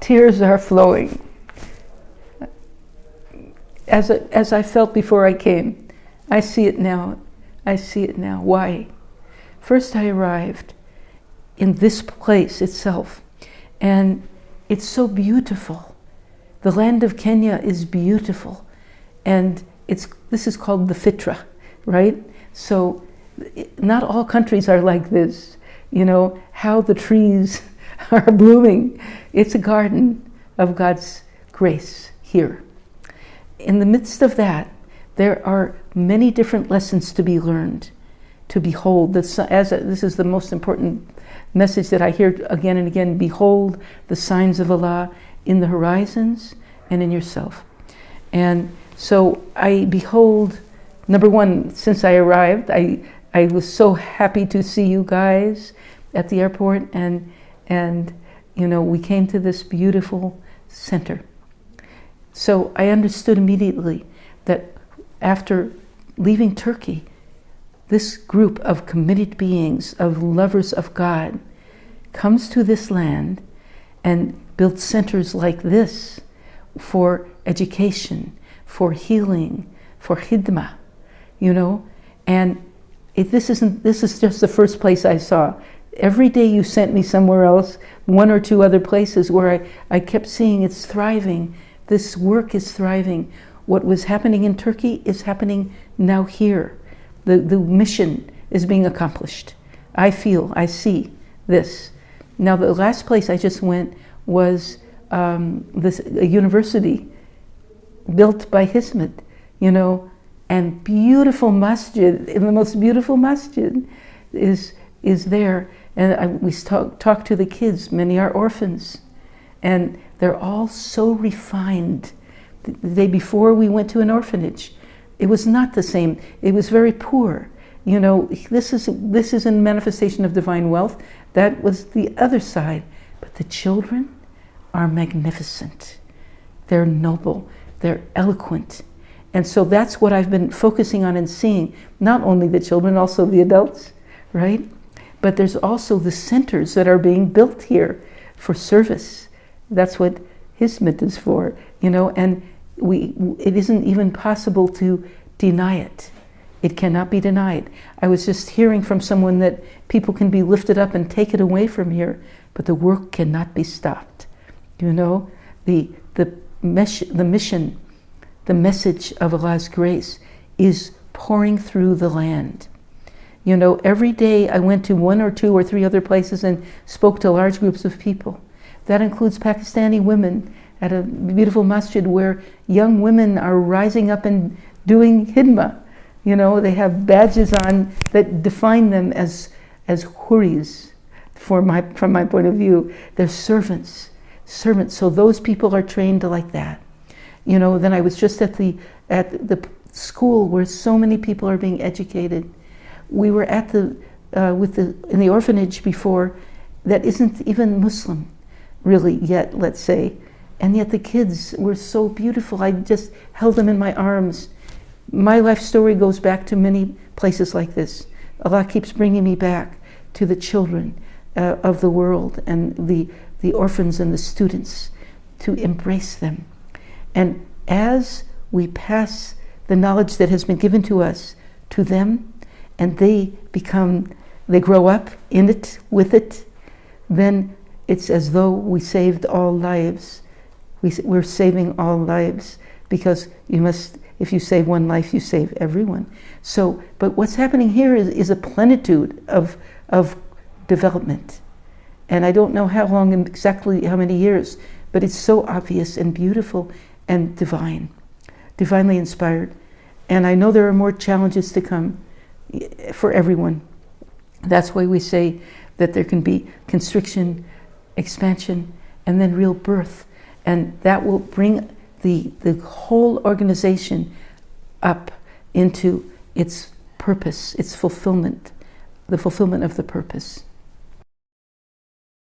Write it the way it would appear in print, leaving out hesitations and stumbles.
tears are flowing. As I felt before I came, I see it now. I see it now. Why? First I arrived in this place itself, and it's so beautiful. The land of Kenya is beautiful, and this is called the Fitra, right? So not all countries are like this. You know, how the trees are blooming. It's a garden of God's grace here. In the midst of that, there are many different lessons to be learned, to behold. This is the most important message that I hear again and again. Behold the signs of Allah in the horizons and in yourself. And so I behold, number one, since I arrived, I was so happy to see you guys at the airport, and you know, we came to this beautiful center. So I understood immediately that after leaving Turkey, this group of committed beings, of lovers of God, comes to this land and builds centers like this for education, for healing, for khidmah, you know. And this is just the first place I saw. Every day you sent me somewhere else, one or two other places where I kept seeing it's thriving. This work is thriving. What was happening in Turkey is happening now here. The mission is being accomplished. I see this. Now the last place I just went was a university built by Hizmet, you know, and beautiful masjid, and the most beautiful masjid is there. And we talk to the kids, many are orphans, and they're all so refined. The day before we went to an orphanage, it was not the same. It was very poor. You know, this is a manifestation of divine wealth. That was the other side. But the children are magnificent. They're noble. They're eloquent. And so that's what I've been focusing on and seeing. Not only the children, also the adults, right? But there's also the centers that are being built here for service. That's what Hizmet is for, you know, and it isn't even possible to deny it. It cannot be denied. I was just hearing from someone that people can be lifted up and taken away from here, but the work cannot be stopped. You know, the mission, the message of Allah's grace is pouring through the land. You know, every day I went to one or two or three other places and spoke to large groups of people. That includes Pakistani women at a beautiful masjid where young women are rising up and doing khidmah. You know, they have badges on that define them as huris, from my point of view. They're servants. So those people are trained like that. You know, then I was just at the school where so many people are being educated. We were at in the orphanage before that isn't even Muslim, really, yet, let's say. And yet the kids were so beautiful. I just held them in my arms. My life story goes back to many places like this. Allah keeps bringing me back to the children of the world and the orphans and the students, to embrace them. And as we pass the knowledge that has been given to us to them, and they grow up in it, with it, then it's as though we saved all lives. We're saving all lives, because if you save one life, you save everyone. So, but what's happening here is a plenitude of development. And I don't know how long, exactly how many years, but it's so obvious and beautiful and divinely inspired. And I know there are more challenges to come for everyone. That's why we say that there can be constriction, expansion, and then real birth. And that will bring the whole organization up into its purpose, its fulfillment, the fulfillment of the purpose.